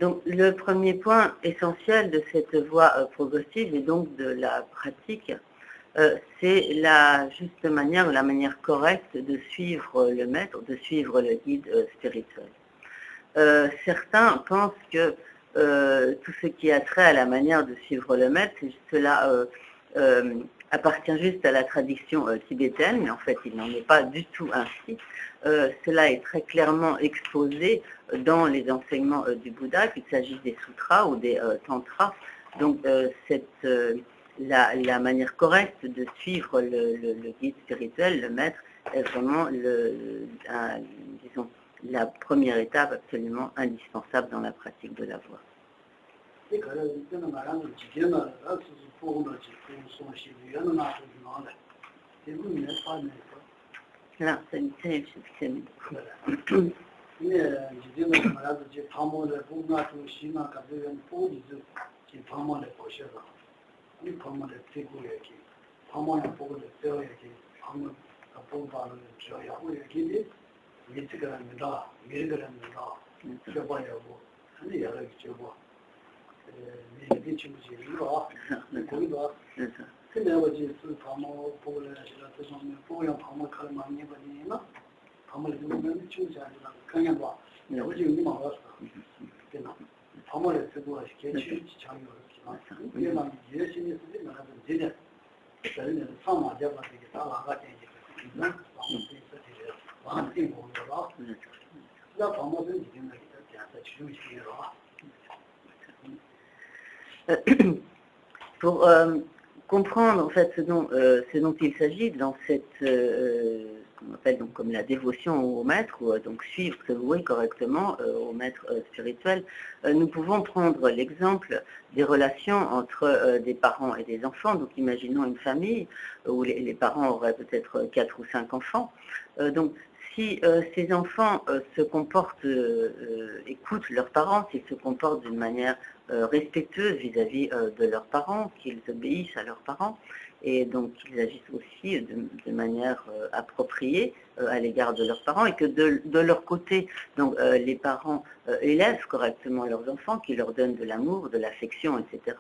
Donc, le premier point essentiel de cette voie progressive et donc de la pratique, c'est la juste manière, la manière correcte de suivre le maître, de suivre le guide spirituel. Certains pensent que tout ce qui a trait à la manière de suivre le maître, cela appartient juste à la tradition tibétaine, mais en fait il n'en est pas du tout ainsi. Cela est très clairement exposé dans les enseignements du Bouddha, qu'il s'agisse des sutras ou des tantras. Donc la manière correcte de suivre le guide spirituel, le maître, est vraiment disons, la première étape absolument indispensable dans la pratique de la voie. Là, c'est une Pour comprendre en fait ce dont il s'agit dans cette qu'on appelle donc comme la dévotion au maître, ou donc suivre, se vouer correctement au maître spirituel, nous pouvons prendre l'exemple des relations entre des parents et des enfants. Donc imaginons une famille où les parents auraient peut-être 4 ou 5 enfants. Donc si ces enfants se comportent, écoutent leurs parents, s'ils se comportent d'une manière respectueuse vis-à-vis de leurs parents, qu'ils obéissent à leurs parents, et donc qu'ils agissent aussi de manière appropriée à l'égard de leurs parents, et que de leur côté, donc, les parents élèvent correctement leurs enfants, qui leur donnent de l'amour, de l'affection, etc.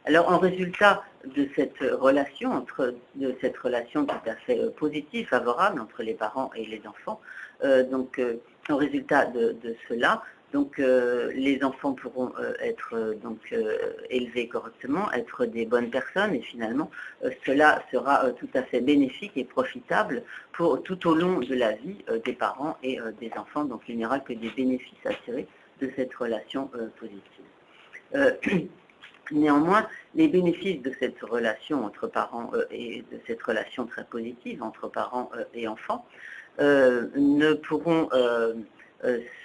Alors, en résultat de cette relation, tout à fait positive, favorable entre les parents et les enfants, en résultat de cela, donc les enfants pourront être élevés correctement, être des bonnes personnes, et finalement cela sera tout à fait bénéfique et profitable pour tout au long de la vie des parents et des enfants. Donc il n'y aura que des bénéfices à tirer de cette relation positive. Néanmoins, les bénéfices de cette relation entre parents et de cette relation très positive entre parents et enfants ne pourront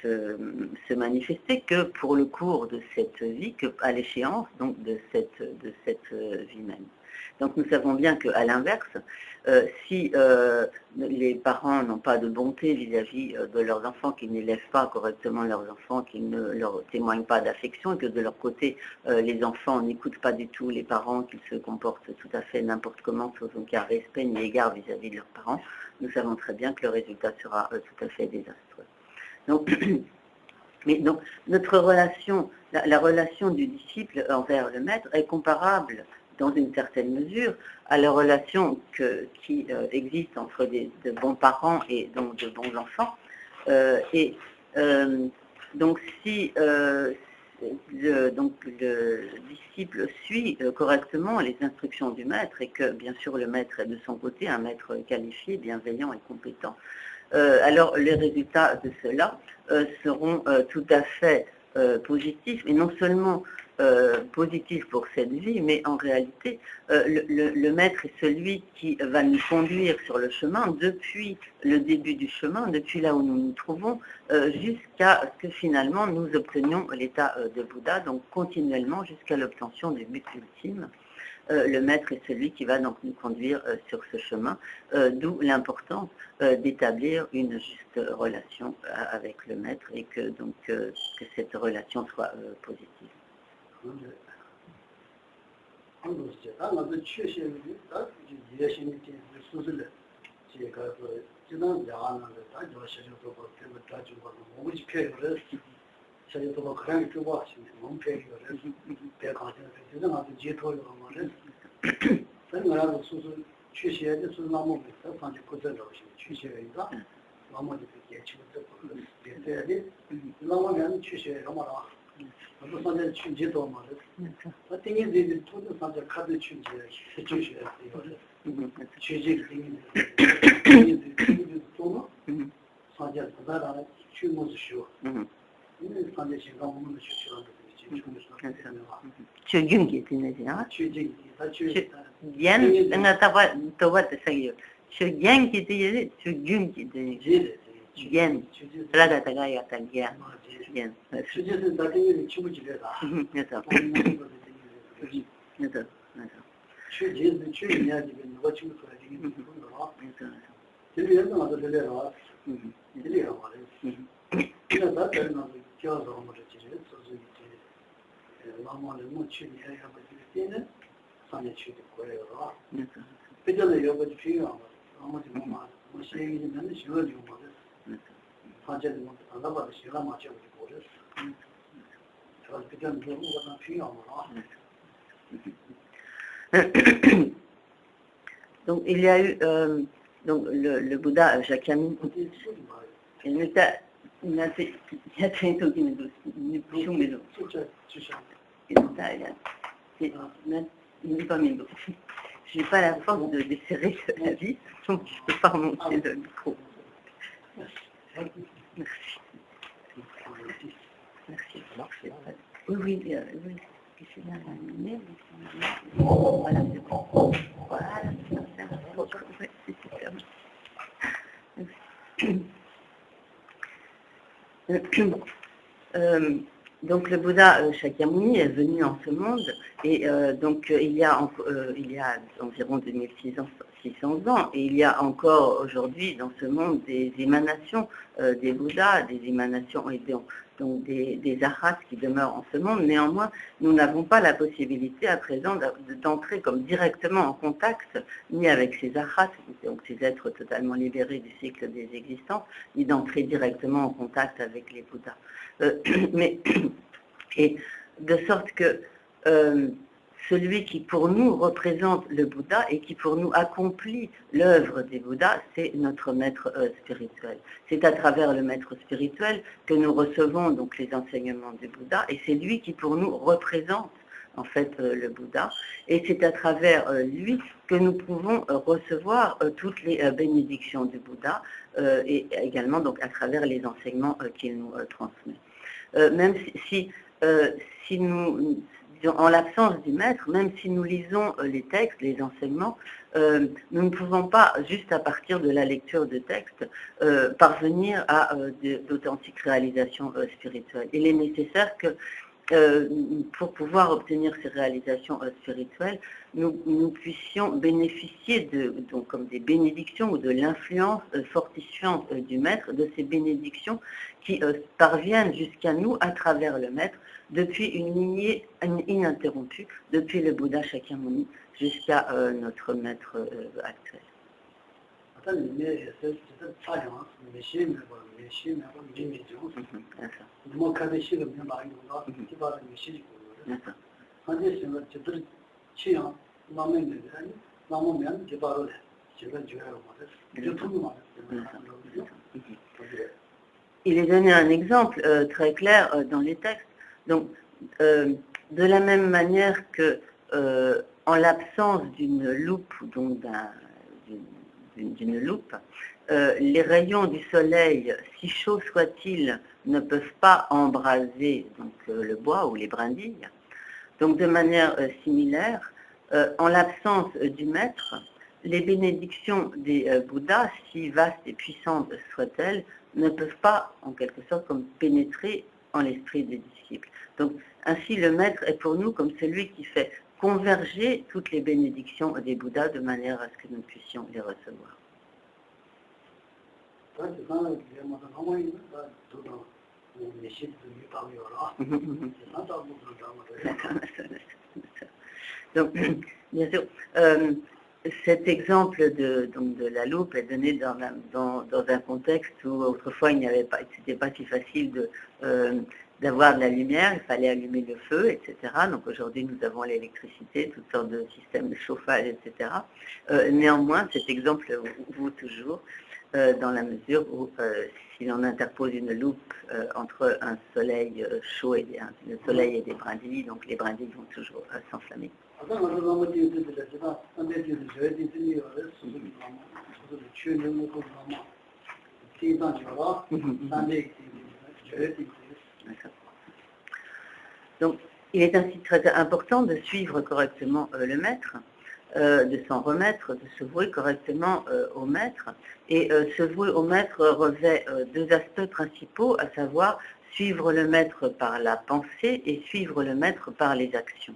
se manifester que pour le cours de cette vie, qu'à l'échéance donc de cette vie même. Donc nous savons bien qu'à l'inverse, si les parents n'ont pas de bonté vis-à-vis de leurs enfants, qu'ils n'élèvent pas correctement leurs enfants, qu'ils ne leur témoignent pas d'affection, et que de leur côté, les enfants n'écoutent pas du tout les parents, qu'ils se comportent tout à fait n'importe comment, sans aucun respect ni égard vis-à-vis de leurs parents, nous savons très bien que le résultat sera tout à fait désastreux. Donc, mais donc, notre relation, la relation du disciple envers le maître est comparable dans une certaine mesure à la relation qui existe entre de bons parents et donc de bons enfants. Donc si le disciple suit correctement les instructions du maître, et que bien sûr le maître est de son côté un maître qualifié, bienveillant et compétent, alors les résultats de cela seront tout à fait positifs, et non seulement positifs pour cette vie, mais en réalité, le maître est celui qui va nous conduire sur le chemin depuis le début du chemin, depuis là où nous nous trouvons, jusqu'à ce que finalement nous obtenions l'état de Bouddha, donc continuellement jusqu'à l'obtention du but ultime. le maître est celui qui va donc nous conduire sur ce chemin, d'où l'importance d'établir une juste relation avec le maître et que donc que cette relation soit positive. Donc il y a eu donc le Bouddha Shakyamuni. Je n'ai pas la force de desserrer la vis, donc je ne peux pas remonter le micro. Merci. Merci. Oui. Je suis là, voilà, c'est bon. Voilà, c'est super. Donc le Bouddha Shakyamuni est venu en ce monde et donc il y a environ 2600 ans et il y a encore aujourd'hui dans ce monde des émanations des Bouddhas, des émanations et donc des arhats qui demeurent en ce monde. Néanmoins, nous n'avons pas la possibilité à présent d'entrer comme directement en contact ni avec ces arhats, donc ces êtres totalement libérés du cycle des existences, ni d'entrer directement en contact avec les Bouddhas. Et de sorte que celui qui pour nous représente le Bouddha et qui pour nous accomplit l'œuvre des Bouddhas, c'est notre maître spirituel. C'est à travers le maître spirituel que nous recevons donc les enseignements du Bouddha et c'est lui qui pour nous représente en fait le Bouddha et c'est à travers lui que nous pouvons recevoir toutes les bénédictions du Bouddha et également donc à travers les enseignements qu'il nous transmet. Même si nous, en l'absence du maître, même si nous lisons les textes, les enseignements, nous ne pouvons pas, juste à partir de la lecture de textes, parvenir à d'authentiques réalisations spirituelles. Il est nécessaire que, pour pouvoir obtenir ces réalisations spirituelles, nous puissions bénéficier donc comme des bénédictions ou de l'influence fortifiante du maître, de ces bénédictions qui parviennent jusqu'à nous à travers le maître, depuis une lignée ininterrompue, depuis le Bouddha Shakyamuni jusqu'à notre maître actuel. Il est donné un exemple très clair dans les textes. Donc, de la même manière que en l'absence d'une loupe, donc d'une loupe, les rayons du soleil, si chauds soient-ils, ne peuvent pas embraser donc, le bois ou les brindilles. Donc, de manière similaire, en l'absence du maître, les bénédictions des Bouddhas, si vastes et puissantes soient-elles, ne peuvent pas, en quelque sorte, comme pénétrer en l'esprit des disciples. Donc, ainsi, le maître est pour nous comme celui qui fait converger toutes les bénédictions des Bouddhas de manière à ce que nous puissions les recevoir. Donc, bien sûr, cet exemple de la loupe est donné dans un contexte où autrefois c'était pas si facile d'avoir de la lumière, il fallait allumer le feu, etc. Donc aujourd'hui nous avons l'électricité, toutes sortes de systèmes de chauffage, etc. Néanmoins, cet exemple vaut toujours dans la mesure où si l'on interpose une loupe entre un soleil chaud et le soleil et des brindilles, donc les brindilles vont toujours s'enflammer. Donc, il est ainsi très important de suivre correctement le maître, de s'en remettre, de se vouer correctement au maître. Et se vouer au maître revêt deux aspects principaux, à savoir suivre le maître par la pensée et suivre le maître par les actions.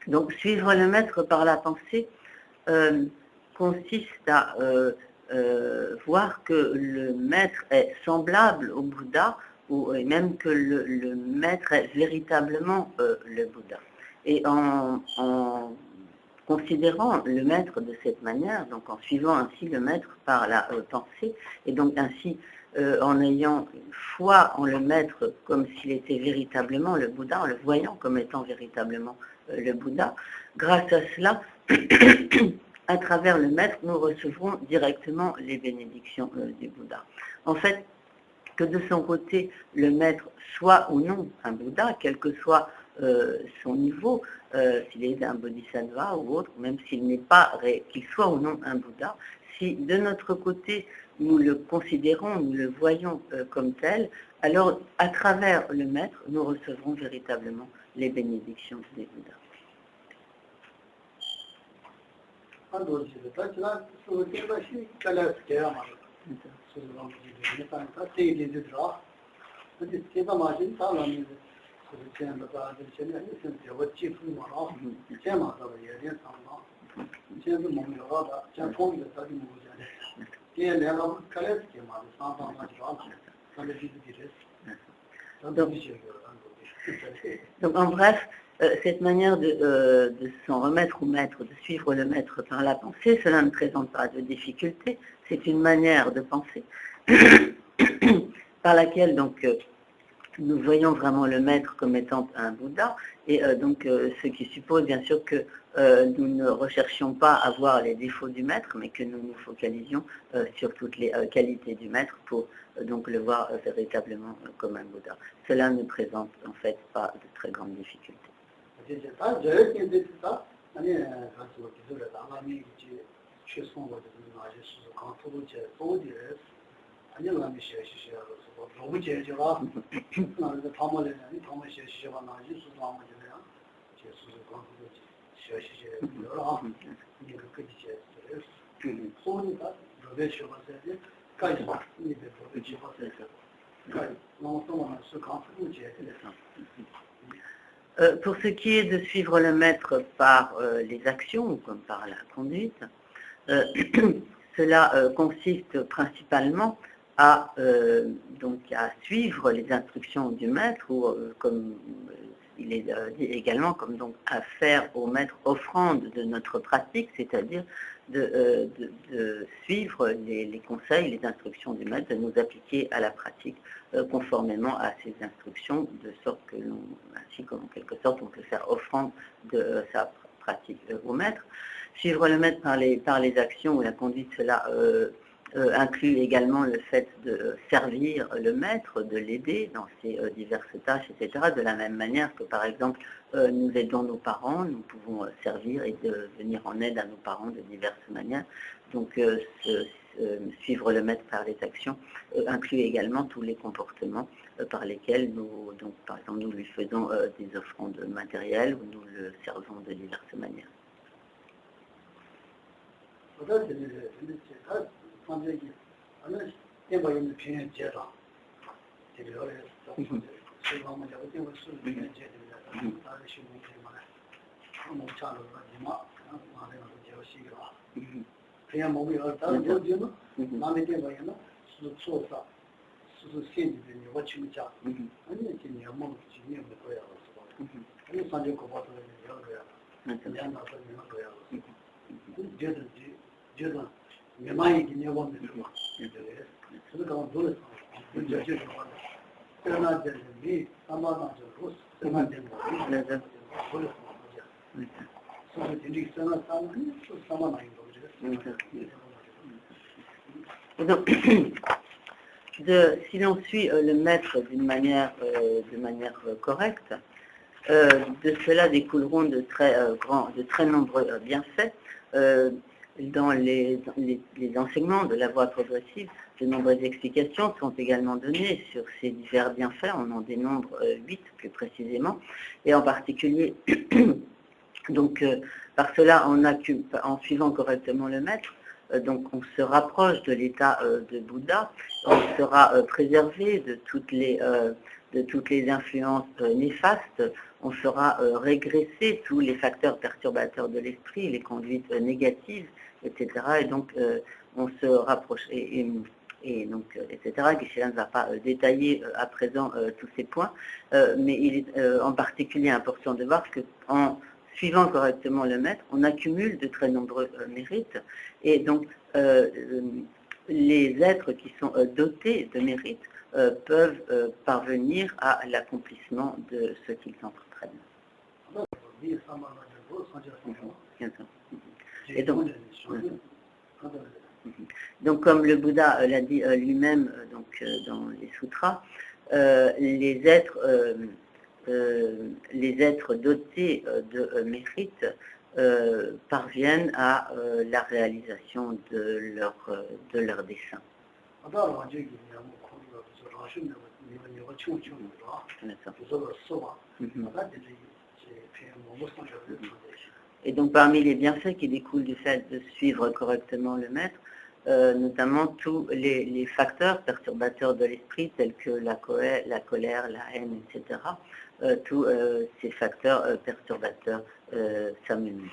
Donc, suivre le maître par la pensée consiste à voir que le maître est semblable au Bouddha, ou même que le maître est véritablement le Bouddha. Et en considérant le maître de cette manière, donc en suivant ainsi le maître par la pensée, et donc ainsi en ayant foi en le maître comme s'il était véritablement le Bouddha, en le voyant comme étant véritablement le Bouddha, grâce à cela, à travers le maître, nous recevrons directement les bénédictions du Bouddha. En fait, que de son côté, le maître soit ou non un Bouddha, quel que soit son niveau, s'il est un bodhisattva ou autre, même s'il n'est pas, qu'il soit ou non un Bouddha, si de notre côté nous le considérons, nous le voyons comme tel, alors à travers le maître, nous recevrons véritablement les bénédictions des Bouddhas. Donc en bref, cette manière de s'en remettre au maître, de suivre le maître par la pensée, cela ne présente pas de difficulté, c'est une manière de penser par laquelle donc nous voyons vraiment le maître comme étant un Bouddha, et donc ce qui suppose bien sûr que nous ne recherchions pas à voir les défauts du maître, mais que nous nous focalisions sur toutes les qualités du maître pour donc le voir véritablement comme un Bouddha. Cela ne présente en fait pas de très grandes difficultés. Pour ce qui est de suivre le maître par les actions, comme par la conduite, cela consiste principalement à suivre les instructions du maître, ou comme il est dit également, comme donc à faire au maître offrande de notre pratique, c'est-à-dire de suivre les conseils, les instructions du maître, de nous appliquer à la pratique conformément à ces instructions, de sorte que ainsi qu'en quelque sorte on peut faire offrande de sa pratique au maître. Suivre le maître par les actions ou la conduite, cela inclut également le fait de servir le maître, de l'aider dans ses diverses tâches, etc. De la même manière que, par exemple, nous aidons nos parents, nous pouvons servir et venir en aide à nos parents de diverses manières. Donc, suivre le maître par les actions inclut également tous les comportements par lesquels nous, donc, par exemple, nous lui faisons des offrandes matérielles ou nous le servons de diverses manières. Donc, si l'on suit le maître d'une manière, correcte, de cela découleront de très nombreux bienfaits. Dans les enseignements de la voie progressive, de nombreuses explications sont également données sur ces divers bienfaits. On en dénombre 8 plus précisément, et en particulier, donc par cela, en suivant correctement le maître, donc on se rapproche de l'état de Bouddha, on sera préservé de toutes les influences néfastes, on fera régresser tous les facteurs perturbateurs de l'esprit, les conduites négatives, etc. Et donc on se rapproche, et donc, etc. Geshe-la ne va pas détailler à présent tous ces points, mais il est en particulier important de voir qu'en suivant correctement le maître, on accumule de très nombreux mérites, et donc les êtres qui sont dotés de mérites peuvent parvenir à l'accomplissement de ce qu'ils entreprennent. Et donc, comme le Bouddha l'a dit lui-même dans les sutras, les êtres dotés de mérite parviennent à la réalisation de leur dessein. Et donc parmi les bienfaits qui découlent du fait de suivre correctement le maître, notamment tous les facteurs perturbateurs de l'esprit tels que la colère, la haine, etc. Tous ces facteurs perturbateurs s'amenuisent.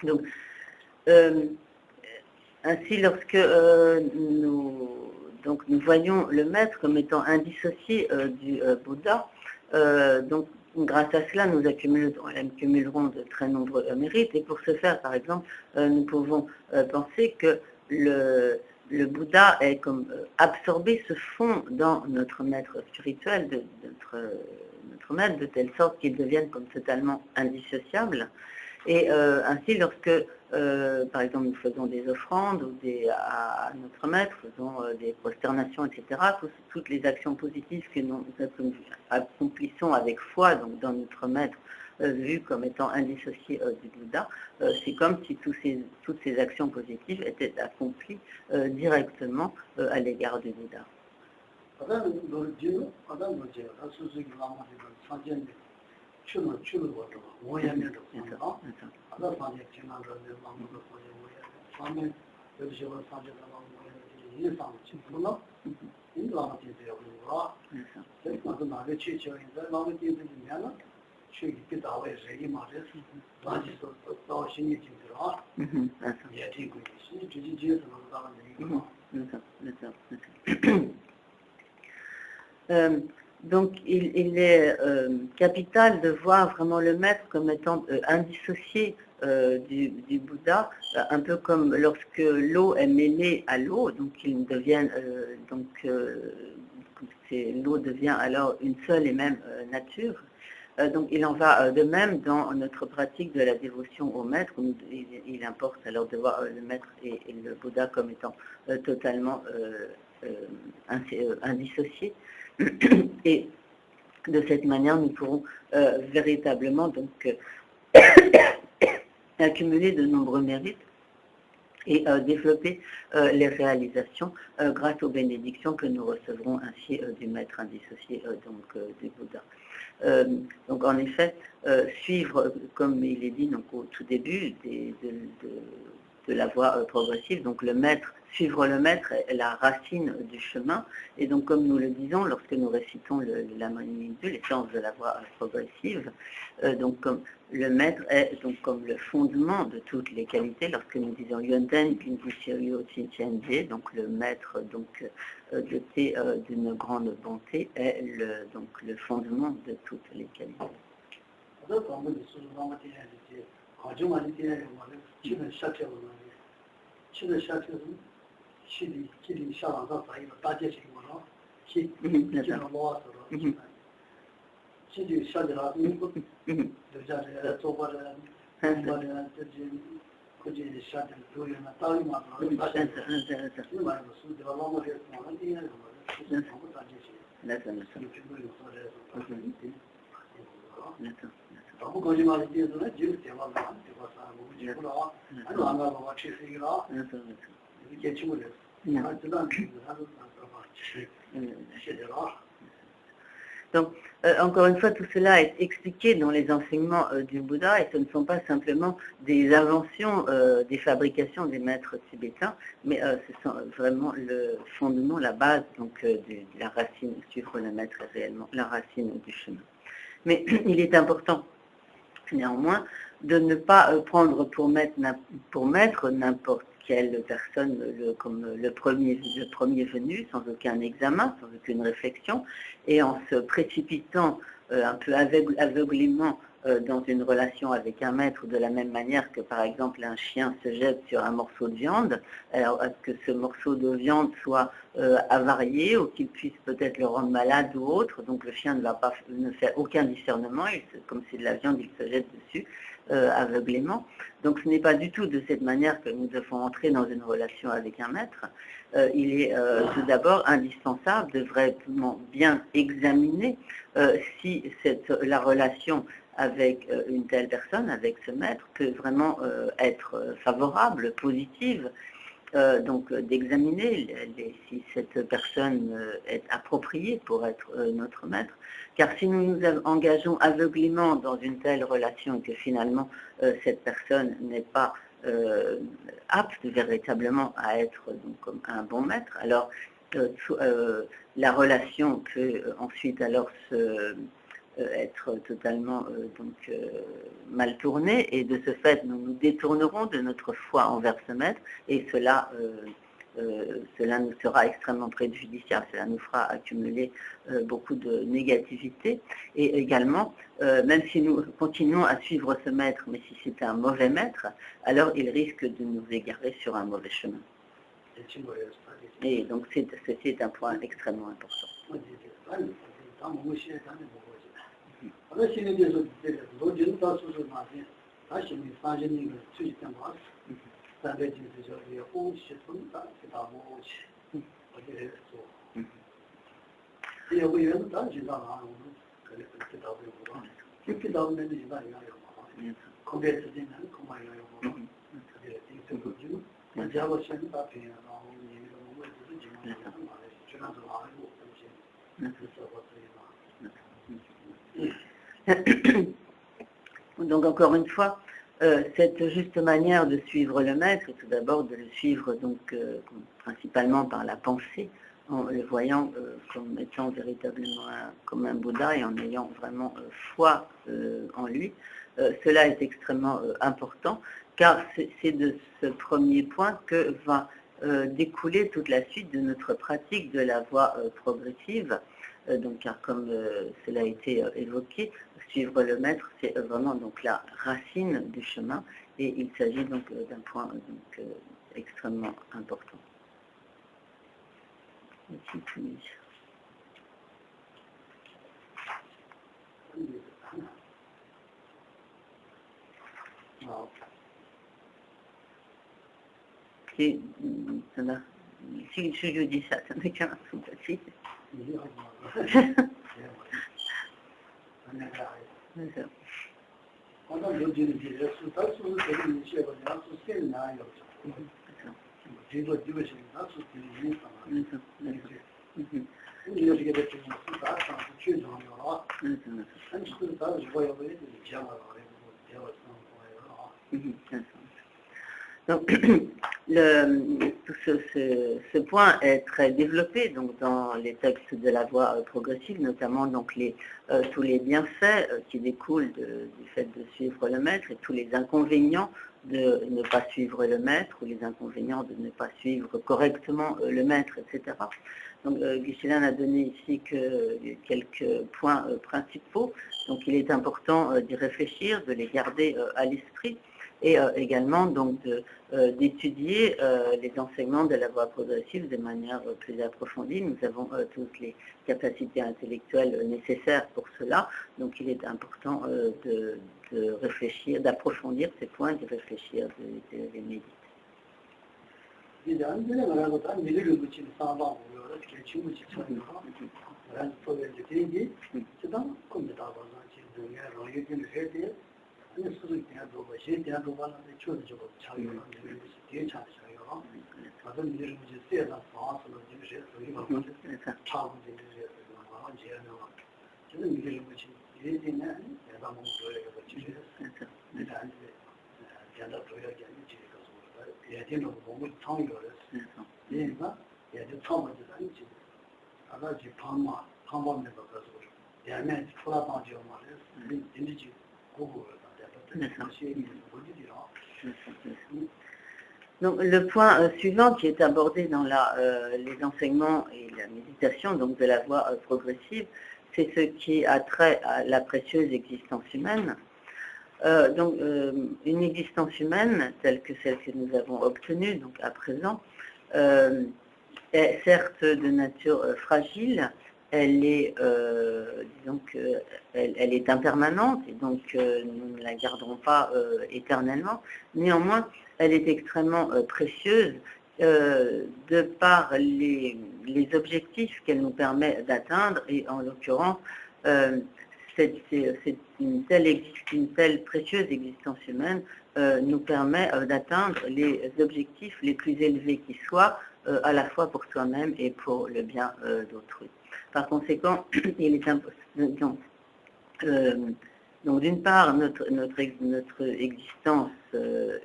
Donc, ainsi, lorsque nous voyons le maître comme étant indissocié du Bouddha, donc grâce à cela, nous accumulerons de très nombreux mérites. Et pour ce faire, par exemple, nous pouvons penser que le Bouddha est comme absorbé, se fond dans notre maître spirituel, notre maître, de telle sorte qu'il devienne comme totalement indissociable. Et ainsi, lorsque, par exemple, nous faisons des offrandes ou à notre maître, faisons des prosternations, etc., toutes les actions positives que nous accomplissons avec foi donc dans notre maître, vu comme étant indissocié du Bouddha, c'est comme si toutes ces actions positives étaient accomplies directement à l'égard du Bouddha. Donc, il est capital de voir vraiment le maître comme étant indissocié du Bouddha, un peu comme lorsque l'eau est mêlée à l'eau, donc ils deviennent, l'eau devient alors une seule et même nature. Donc il en va de même dans notre pratique de la dévotion au maître, où il importe alors de voir le maître et le Bouddha comme étant totalement indissociés. Et de cette manière, nous pourrons véritablement donc accumuler de nombreux mérites et développer les réalisations grâce aux bénédictions que nous recevrons ainsi du maître indissocié du Bouddha. Donc en effet, suivre, comme il est dit donc, au tout début de la voie progressive, donc le maître, suivre le maître est la racine du chemin, et donc comme nous le disons lorsque nous récitons la Manimindul, les séances de la voie progressive, donc comme le maître est donc comme le fondement de toutes les qualités, lorsque nous disons Yonten Pinkushirio Chinchenje, donc le maître donc doté d'une grande bonté est donc le fondement de toutes les qualités. Donc, encore une fois, tout cela est expliqué dans les enseignements du Bouddha, et ce ne sont pas simplement des inventions, des fabrications des maîtres tibétains, mais ce sont vraiment le fondement, la base donc, de la racine, suivre le maître est réellement la racine du chemin. Mais il est important, néanmoins, de ne pas prendre pour maître n'importe quelle personne comme le premier venu, sans aucun examen, sans aucune réflexion, et en se précipitant un peu aveuglément dans une relation avec un maître, de la même manière que par exemple un chien se jette sur un morceau de viande, alors que ce morceau de viande soit avarié ou qu'il puisse peut-être le rendre malade ou autre, donc le chien ne fait aucun discernement, comme c'est de la viande, il se jette dessus aveuglément. Donc ce n'est pas du tout de cette manière que nous devons entrer dans une relation avec un maître. Il est tout d'abord indispensable de vraiment bien examiner si la relation avec une telle personne, avec ce maître, peut vraiment être favorable, positive, donc d'examiner si cette personne est appropriée pour être notre maître. Car si nous nous engageons aveuglément dans une telle relation et que finalement cette personne n'est pas apte véritablement à être donc, comme un bon maître, alors la relation peut ensuite alors être totalement mal tournée, et de ce fait nous nous détournerons de notre foi envers ce maître, et cela nous sera extrêmement préjudiciable, cela nous fera accumuler beaucoup de négativité, et également même si nous continuons à suivre ce maître, mais si c'est un mauvais maître, alors il risque de nous égarer sur un mauvais chemin. Et donc ceci est un point extrêmement important. Donc encore une fois, cette juste manière de suivre le maître, tout d'abord de le suivre donc principalement par la pensée, en le voyant comme étant véritablement comme un Bouddha et en ayant vraiment foi en lui. Cela est extrêmement important, car c'est de ce premier point que va découler toute la suite de notre pratique de la voie progressive. Donc, car comme cela a été évoqué, suivre le maître, c'est vraiment donc la racine du chemin, et il s'agit donc d'un point donc, extrêmement important. Si je dis ça, ça n'est qu'un sympathie. Donc, ce point est très développé donc, dans les textes de la voie progressive, notamment donc, tous les bienfaits qui découlent du fait de suivre le maître et tous les inconvénients de ne pas suivre le maître ou les inconvénients de ne pas suivre correctement le maître, etc. Donc, Geshe-la a donné ici que quelques points principaux. Donc, il est important d'y réfléchir, de les garder à l'esprit et également donc d'étudier les enseignements de la voie progressive de manière plus approfondie. Nous avons toutes les capacités intellectuelles nécessaires pour cela. Donc, il est important de réfléchir, d'approfondir ces points, de réfléchir, de les méditer. Donc, le point suivant qui est abordé dans les enseignements et la méditation donc, de la voie progressive, c'est ce qui a trait à la précieuse existence humaine. Donc, une existence humaine, telle que celle que nous avons obtenue donc, à présent, est certes de nature fragile, elle est, elle est impermanente et donc nous ne la garderons pas éternellement. Néanmoins, elle est extrêmement précieuse de par les objectifs qu'elle nous permet d'atteindre et en l'occurrence, c'est une telle précieuse existence humaine nous permet d'atteindre les objectifs les plus élevés qui soient, à la fois pour soi-même et pour le bien d'autrui. Par conséquent, il est important. Donc d'une part, notre existence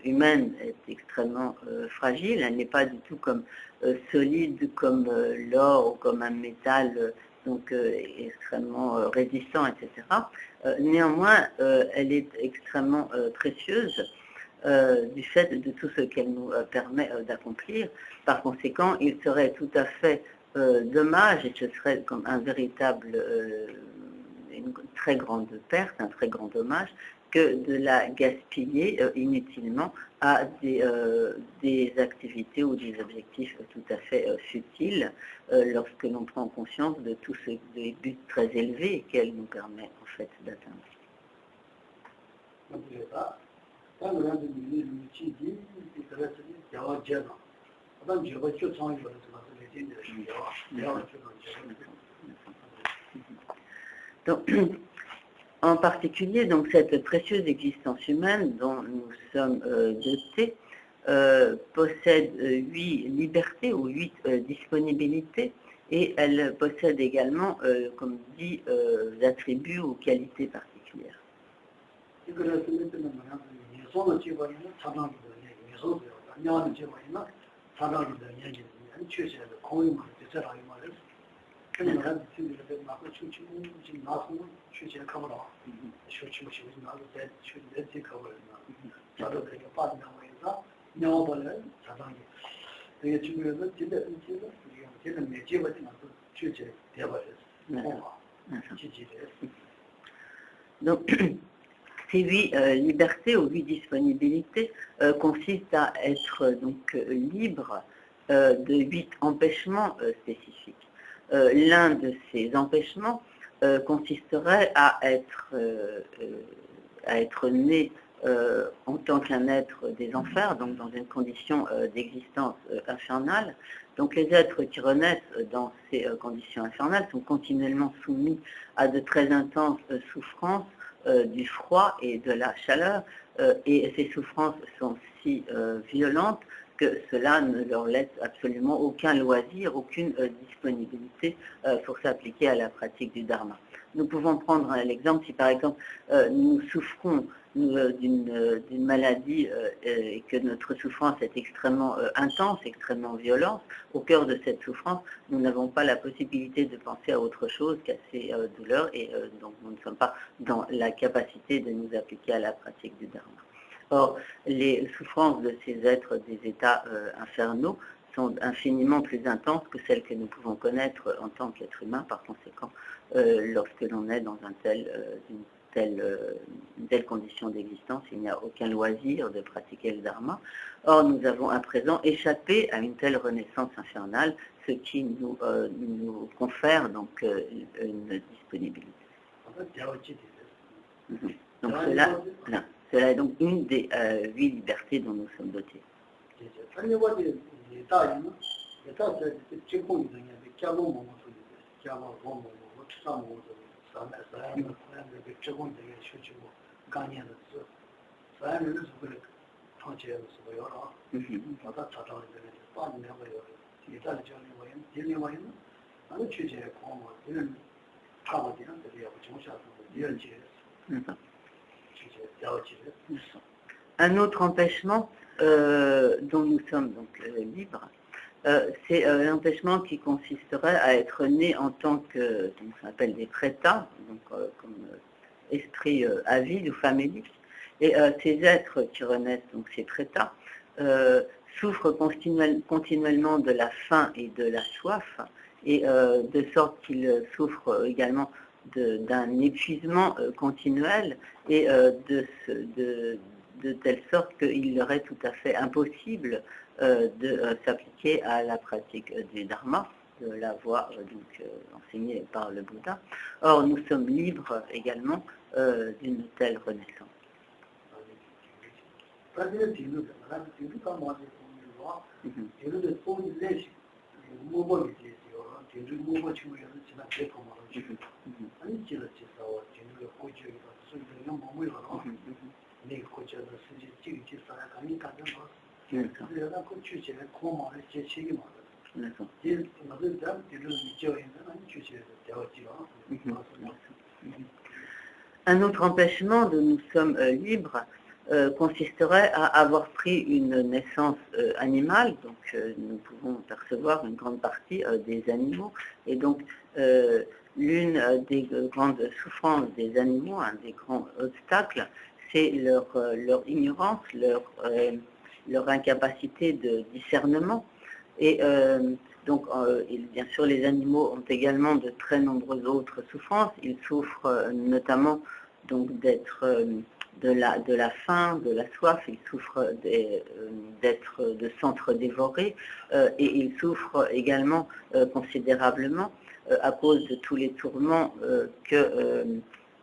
humaine est extrêmement fragile, elle n'est pas du tout comme solide comme l'or ou comme un métal donc extrêmement résistant, etc. Néanmoins, elle est extrêmement précieuse du fait de tout ce qu'elle nous permet d'accomplir. Par conséquent, il serait tout à fait dommage, et ce serait comme un véritable, une très grande perte, un très grand dommage, que de la gaspiller inutilement à des activités ou des objectifs tout à fait futiles lorsque l'on prend conscience de tous ces buts très élevés qu'elle nous permet en fait d'atteindre. Donc, en particulier, donc, cette précieuse existence humaine dont nous sommes dotés possède 8 libertés ou 8 disponibilités et elle possède également, comme dit, attributs ou qualités particulières. Donc, ces 8 libertés ou 8 disponibilités consistent à être donc libre de 8 empêchements spécifiques. L'un de ces empêchements consisterait à être né en tant qu'un être des enfers, donc dans une condition d'existence infernale. Donc les êtres qui renaissent dans ces conditions infernales sont continuellement soumis à de très intenses souffrances du froid et de la chaleur, et ces souffrances sont si violentes que cela ne leur laisse absolument aucun loisir, aucune disponibilité pour s'appliquer à la pratique du dharma. Nous pouvons prendre l'exemple, si par exemple nous souffrons d'une maladie et que notre souffrance est extrêmement intense, extrêmement violente, au cœur de cette souffrance, nous n'avons pas la possibilité de penser à autre chose qu'à ces douleurs, et donc nous ne sommes pas dans la capacité de nous appliquer à la pratique du dharma. Or, les souffrances de ces êtres des états infernaux sont infiniment plus intenses que celles que nous pouvons connaître en tant qu'être humain. Par conséquent, lorsque l'on est dans une telle condition d'existence, il n'y a aucun loisir de pratiquer le dharma. Or, nous avons à présent échappé à une telle renaissance infernale, ce qui nous confère donc une disponibilité. Donc cela est donc une des 8 libertés dont nous sommes dotés. Un autre empêchement dont nous sommes donc libres, c'est l'empêchement qui consisterait à être né en tant que, donc, on appelle des prétas, donc comme esprit avide ou famélique. Et ces êtres qui renaissent, donc ces prétas, souffrent continuellement de la faim et de la soif, et de sorte qu'ils souffrent également d'un épuisement continuel, et de telle sorte qu'il leur est tout à fait impossible de s'appliquer à la pratique du dharma, de la voie enseignée par le Bouddha. Or, nous sommes libres également d'une telle renaissance. Un autre empêchement dont nous sommes libres consisterait à avoir pris une naissance animale, donc nous pouvons percevoir une grande partie des animaux, et donc l'une des grandes souffrances des animaux, un des grands obstacles, c'est leur ignorance, leur incapacité de discernement. Et donc, bien sûr, les animaux ont également de très nombreuses autres souffrances. Ils souffrent notamment donc de la faim, de la soif. Ils souffrent de s'entre dévorés, et ils souffrent également considérablement à cause de tous les tourments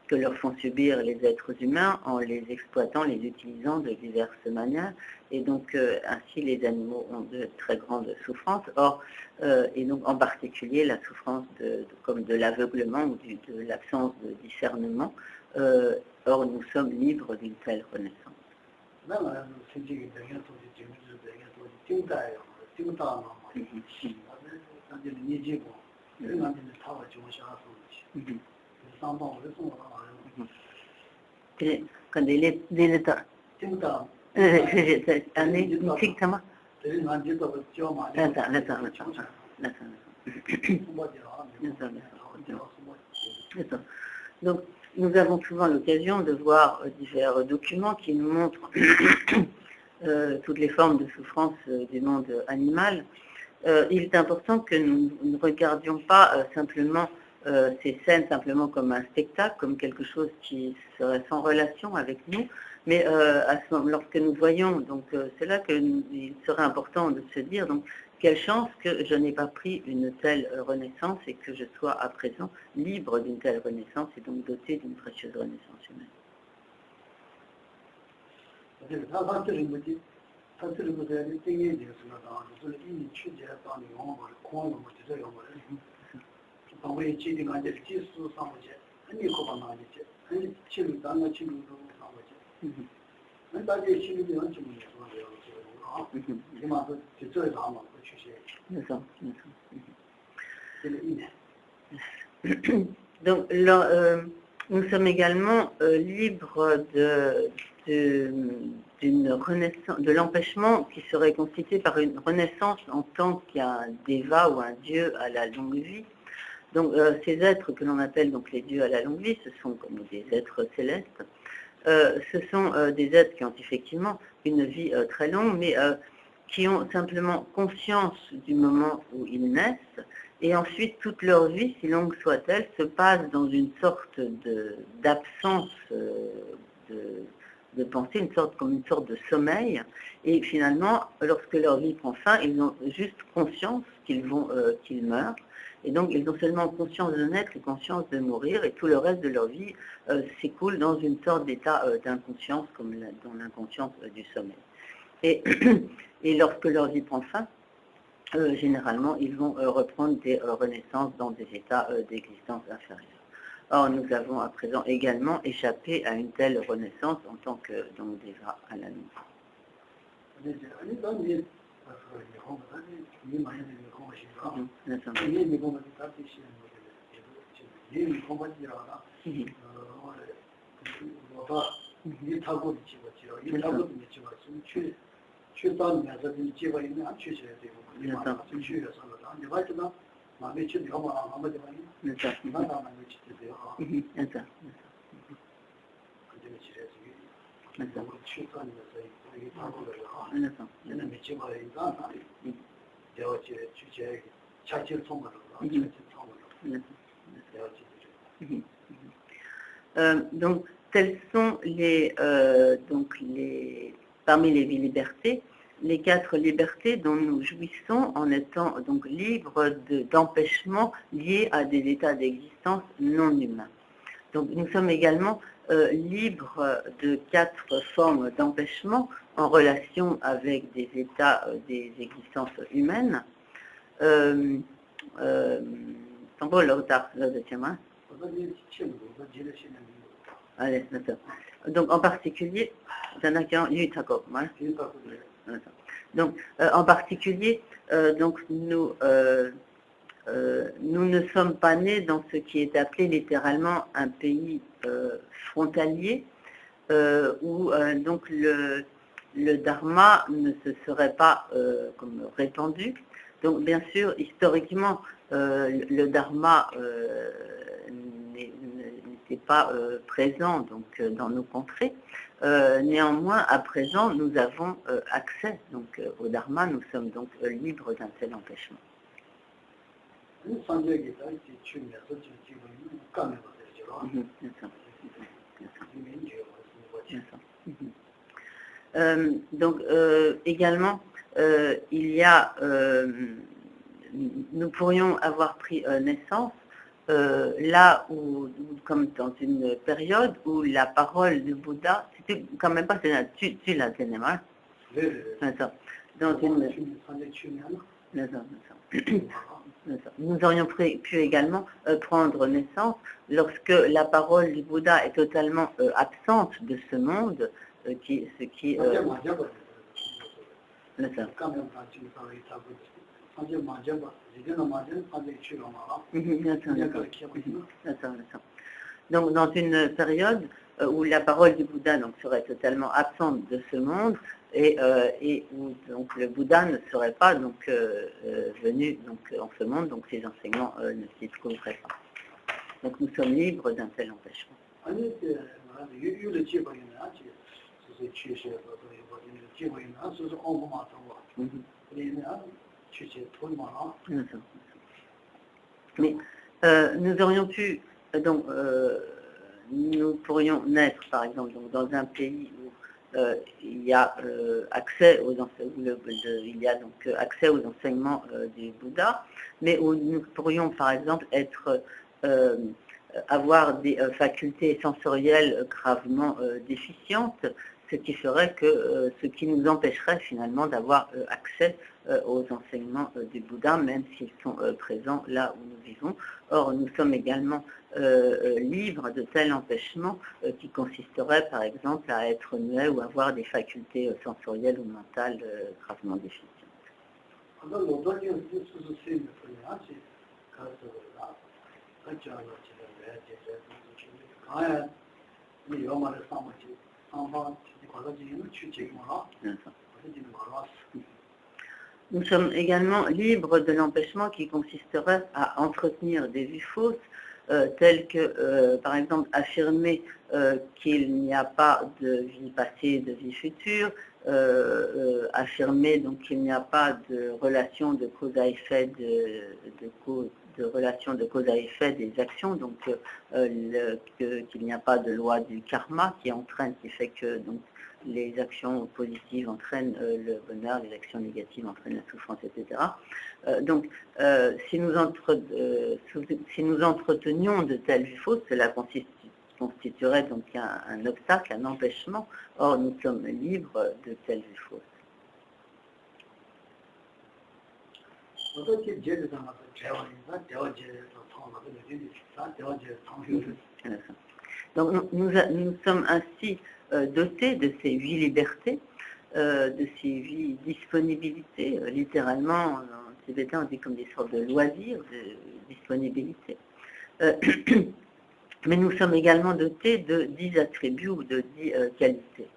que leur font subir les êtres humains en les exploitant, les utilisant de diverses manières. Et donc, ainsi, les animaux ont de très grandes souffrances. Or, et donc en particulier la souffrance comme de l'aveuglement ou de l'absence de discernement. Or, nous sommes libres d'une telle renaissance. Quand il est donc, nous avons souvent l'occasion de voir divers documents qui nous montrent toutes les formes de souffrance du monde animal. Il est important que nous ne regardions pas simplement ces scènes simplement comme un spectacle, comme quelque chose qui serait sans relation avec nous, mais lorsque nous voyons, donc c'est là qu'il serait important de se dire, donc, quelle chance que je n'ai pas pris une telle renaissance et que je sois à présent libre d'une telle renaissance et donc doté d'une précieuse renaissance humaine. Donc, nous sommes également libres d'une renaissance, de l'empêchement qui serait constitué par une renaissance en tant qu'un déva ou un dieu à la longue vie. Donc, ces êtres que l'on appelle donc les dieux à la longue vie, ce sont comme des êtres célestes. Ce sont des êtres qui ont effectivement une vie très longue, mais qui ont simplement conscience du moment où ils naissent, et ensuite toute leur vie, si longue soit-elle, se passe dans une sorte d'absence de pensée, comme une sorte de sommeil, et finalement, lorsque leur vie prend fin, ils ont juste conscience qu'ils meurent, et donc ils ont seulement conscience de naître et conscience de mourir, et tout le reste de leur vie s'écoule dans une sorte d'état d'inconscience, comme dans l'inconscience du sommeil. Et lorsque leur vie prend fin, généralement, ils vont reprendre des renaissances dans des états d'existence inférieure. Or, nous avons à présent également échappé à une telle renaissance en tant que donc déjà à la nuit. Donc, telles sont parmi les libertés, les 4 libertés dont nous jouissons en étant donc libres d'empêchements liés à des états d'existence non humains. Donc nous sommes également libres de 4 formes d'empêchement en relation avec des états des existences humaines. Donc en particulier, donc nous ne sommes pas nés dans ce qui est appelé littéralement un pays frontalier, où donc le dharma ne se serait pas comme répandu. Donc bien sûr, historiquement, le dharma n'était pas présent donc, dans nos contrées. Néanmoins, à présent, nous avons accès donc, au dharma, nous sommes donc libres d'un tel empêchement. Donc également, il y a, nous pourrions avoir pris naissance là où, comme dans une période où la parole du Bouddha, c'était quand même pas tu la cinéma, dans une nous aurions pu également prendre naissance lorsque la parole du Bouddha est totalement absente de ce monde, Donc, dans une période où la parole du Bouddha donc, serait totalement absente de ce monde et où donc, le Bouddha ne serait pas donc, venu donc, en ce monde, donc ces enseignements ne s'y trouveraient pas. Donc nous sommes libres d'un tel empêchement. Mais nous aurions pu, donc, nous pourrions naître, par exemple, donc, dans un pays où il y a accès aux il y a donc accès aux enseignements du Bouddha, mais où nous pourrions, par exemple, être avoir des facultés sensorielles gravement déficientes, ce qui ferait que ce qui nous empêcherait finalement d'avoir accès aux enseignements du Bouddha, même s'ils sont présents là où nous vivons. Or, nous sommes également libres de tels empêchements qui consisteraient, par exemple, à être muets ou avoir des facultés sensorielles ou mentales gravement déficientes. Nous sommes également libres de l'empêchement qui consisterait à entretenir des vues fausses, telles que, par exemple, affirmer qu'il n'y a pas de vie passée, de vie future, affirmer donc qu'il n'y a pas de relation de cause à effet de relation de cause à effet des actions, donc qu'il n'y a pas de loi du karma qui fait que donc, les actions positives entraînent le bonheur, les actions négatives entraînent la souffrance, etc. Donc, si nous entretenions de telles vues fausses, cela constituerait donc un obstacle, un empêchement. Or, nous sommes libres de telles vues fausses. Donc nous sommes ainsi dotés de ces 8 libertés, de ces 8 disponibilités, littéralement, en tibétain on dit comme des sortes de loisirs, de disponibilité. Mais nous sommes également dotés de 10 attributs ou de 10 qualités.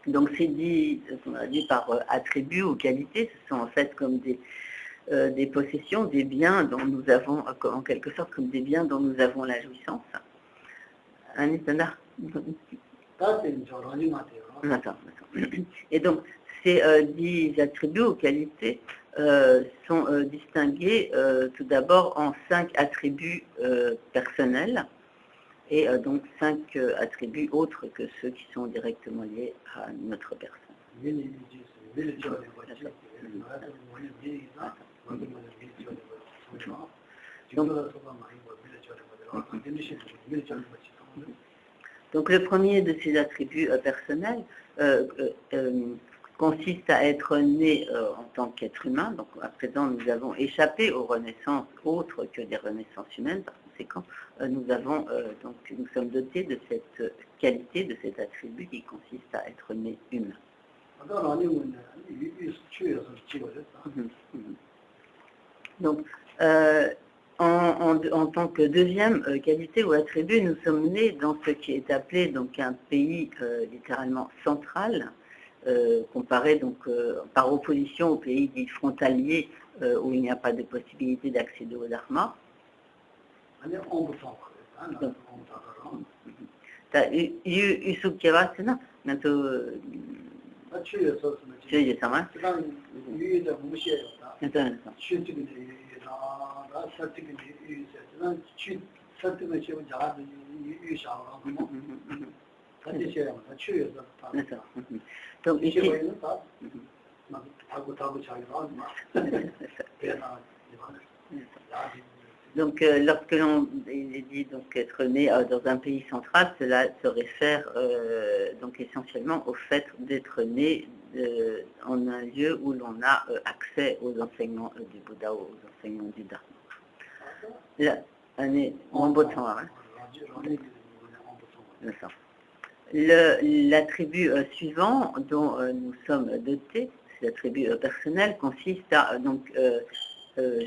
Donc ces 10, on a dit par attributs ou qualités, ce sont en fait comme des possessions, des biens dont nous avons, en quelque sorte comme des biens dont nous avons la jouissance. Et donc ces 10 attributs ou qualités sont distingués tout d'abord en 5 attributs personnels et donc 5 attributs autres que ceux qui sont directement liés à notre personne. Donc le premier de ces attributs personnels consiste à être né en tant qu'être humain. Donc à présent, nous avons échappé aux renaissances autres que des renaissances humaines. Par conséquent, nous sommes dotés de cette qualité, de cet attribut qui consiste à être né humain. Donc, en tant que deuxième qualité ou attribut, nous sommes nés dans ce qui est appelé donc un pays littéralement central, comparé donc par opposition au pays dit frontalier où il n'y a pas de possibilité d'accéder au dharma. Donc ici, Donc, lorsque l'on dit donc être né dans un pays central, cela se réfère donc essentiellement au fait d'être né en un lieu où l'on a accès aux enseignements du Bouddha, aux enseignements du Dharma. Là, l'attribut suivant dont nous sommes dotés, c'est l'attribut personnel, consiste à donc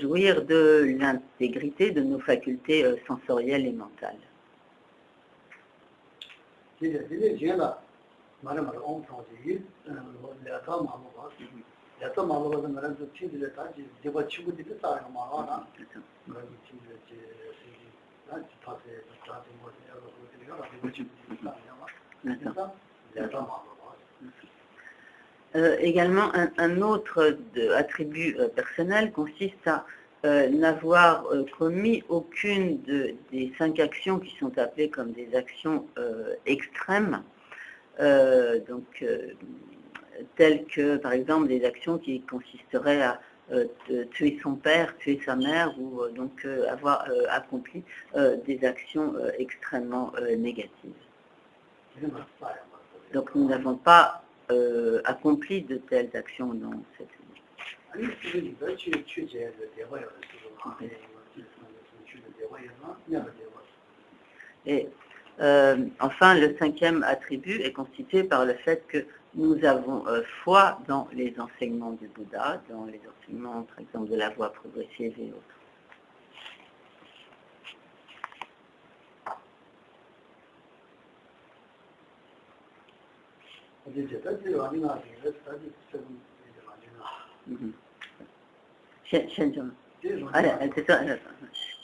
jouir de l'intégrité de nos facultés sensorielles et mentales. Également, un autre attribut personnel consiste à n'avoir commis aucune des 5 actions qui sont appelées comme des actions extrêmes, telles que par exemple des actions qui consisteraient à tuer son père, tuer sa mère, ou donc avoir accompli des actions extrêmement négatives. Donc nous n'avons pas accompli de telles actions dans cette vie. Et enfin, le 5e attribut est constitué par le fait que nous avons foi dans les enseignements du Bouddha, dans les enseignements, par exemple, de la voie progressive et autres.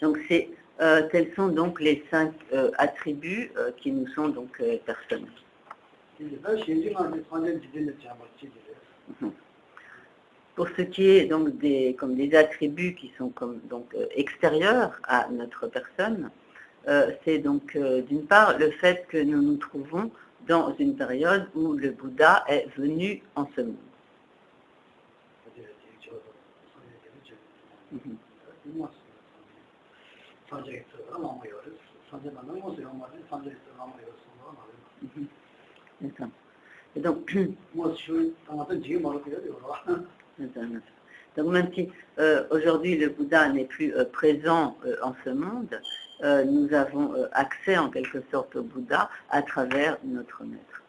Donc tels sont donc les 5 attributs qui nous sont donc personnels. Pour ce qui est donc des attributs qui sont comme donc extérieurs à notre personne, c'est donc d'une part le fait que nous nous trouvons dans une période où le Bouddha est venu en ce monde. Et donc même si aujourd'hui le Bouddha n'est plus présent en ce monde, nous avons accès en quelque sorte au Bouddha à travers notre maître.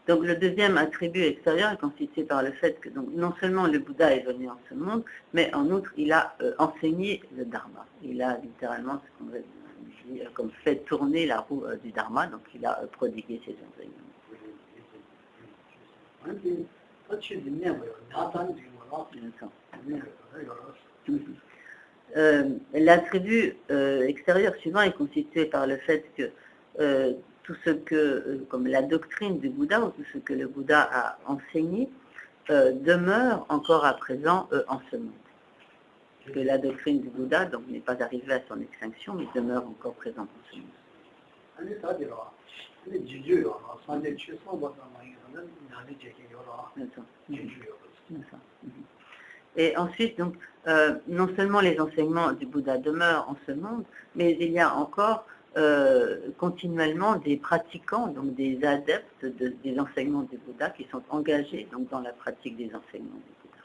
Donc le 2e attribut extérieur est constitué par le fait que donc, non seulement le Bouddha est venu en ce monde, mais en outre il a enseigné le Dharma. Il a littéralement ce qu'on dit comme fait tourner la roue du Dharma, donc il a prodigué ses enseignements. L'attribut extérieur suivant est constitué par le fait que tout ce que, comme la doctrine du Bouddha, ou tout ce que le Bouddha a enseigné, demeure encore à présent en ce monde. Que la doctrine du Bouddha donc n'est pas arrivée à son extinction, mais demeure encore présente en ce monde. Et ensuite, donc, non seulement les enseignements du Bouddha demeurent en ce monde, mais il y a encore continuellement des pratiquants, donc des adeptes des enseignements du Bouddha qui sont engagés donc, dans la pratique des enseignements du Bouddha.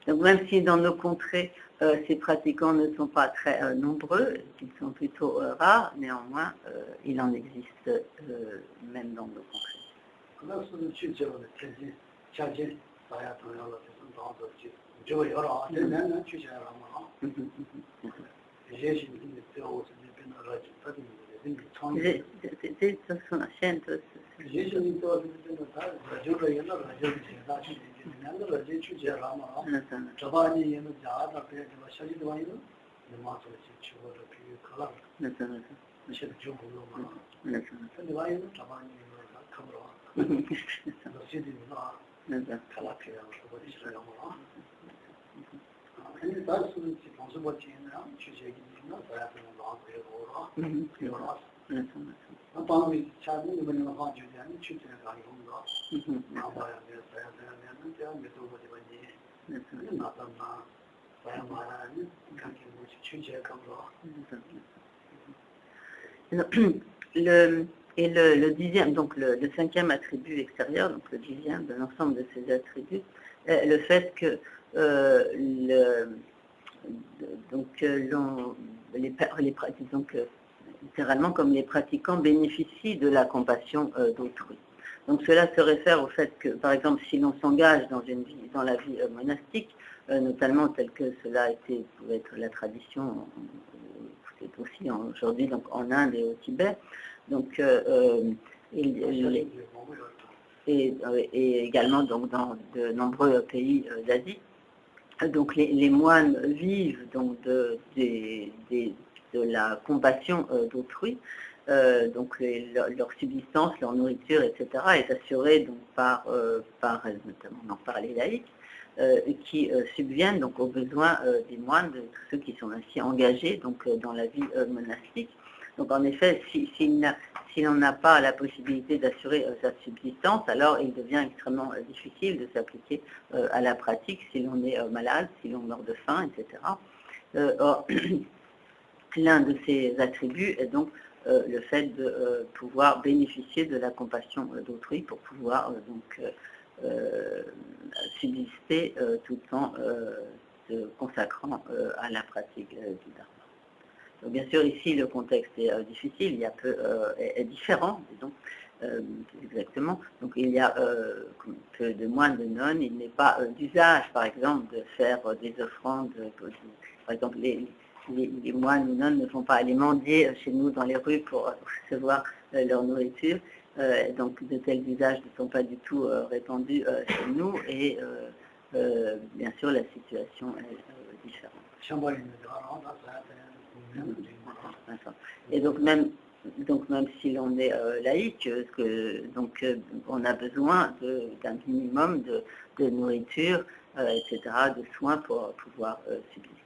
Donc même si dans nos contrées, ces pratiquants ne sont pas très nombreux, ils sont plutôt rares, néanmoins, il en existe même dans nos contrées. Le dixième, donc le cinquième attribut extérieur, donc le dixième de l'ensemble de ces attributs, est le fait que littéralement comme les pratiquants bénéficient de la compassion d'autrui. Donc cela se réfère au fait que, par exemple, si l'on s'engage dans la vie monastique, notamment tel que cela pouvait être la tradition, c'est aussi aujourd'hui donc en Inde et au Tibet, donc et également donc dans de nombreux pays d'Asie. Donc les moines vivent donc de la compassion d'autrui. Donc leur subsistance, leur nourriture, etc. est assurée donc notamment par les laïcs qui subviennent donc aux besoins des moines, de tous ceux qui sont ainsi engagés donc dans la vie monastique. Donc en effet, si l'on n'a pas la possibilité d'assurer sa subsistance, alors il devient extrêmement difficile de s'appliquer à la pratique si l'on est malade, si l'on meurt de faim, etc. Or, l'un de ces attributs est donc le fait de pouvoir bénéficier de la compassion d'autrui pour pouvoir subsister tout en se consacrant à la pratique du Dharma. Donc, bien sûr, ici, le contexte est difficile, est différent, disons, exactement. Donc, il y a peu de moines, de nonnes, il n'est pas d'usage, par exemple, de faire des offrandes. Par exemple, les moines ou nonnes ne vont pas aller mendier chez nous dans les rues pour recevoir leur nourriture. Donc, de tels usages ne sont pas du tout répandus chez nous et, bien sûr, la situation est différente. Et donc même si l'on est laïque, on a besoin d'un minimum de nourriture, etc., de soins pour pouvoir subsister.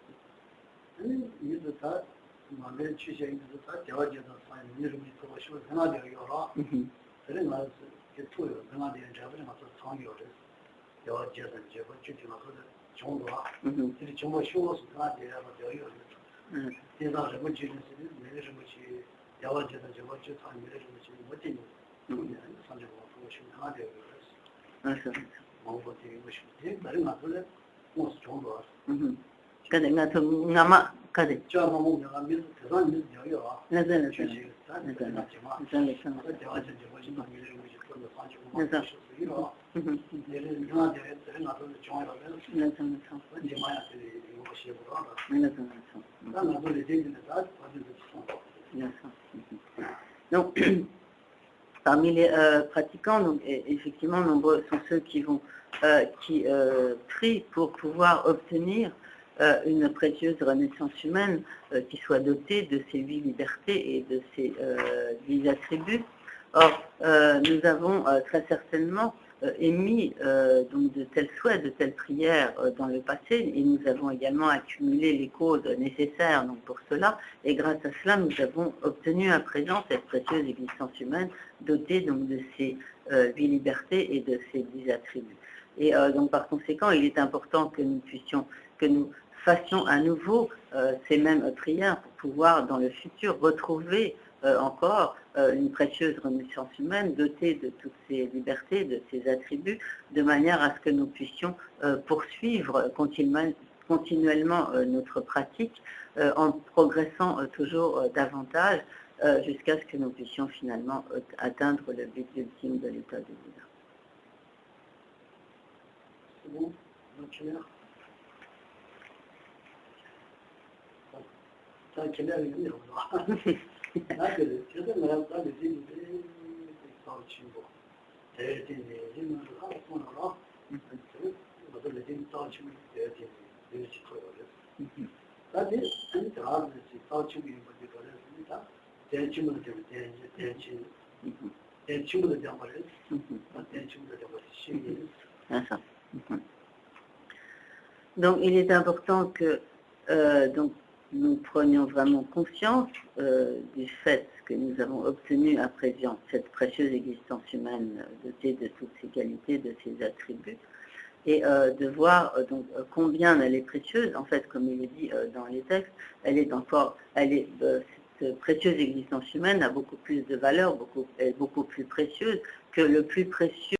Donc, parmi les pratiquants, donc, effectivement, nombreux sont ceux qui prient pour pouvoir obtenir une précieuse renaissance humaine qui soit dotée de ces 8 libertés et de ces 10 attributs. Or, nous avons très certainement émis donc de tels souhaits, de telles prières dans le passé, et nous avons également accumulé les causes nécessaires donc, pour cela, et grâce à cela, nous avons obtenu à présent cette précieuse existence humaine dotée donc, de ces 8 libertés et de ces 10 attributs. Et donc par conséquent, il est important que nous fassions à nouveau ces mêmes prières pour pouvoir dans le futur retrouver encore une précieuse renaissance humaine dotée de toutes ces libertés, de ces attributs, de manière à ce que nous puissions poursuivre continuellement notre pratique en progressant toujours davantage jusqu'à ce que nous puissions finalement atteindre le but ultime de l'état de Bouddha. C'est bon? Donc il est important que nous prenions vraiment conscience du fait que nous avons obtenu à présent cette précieuse existence humaine dotée de toutes ses qualités, de ses attributs, et de voir donc combien elle est précieuse. En fait, comme il est dit dans les textes, cette précieuse existence humaine a beaucoup plus de valeur, est beaucoup plus précieuse que le plus précieux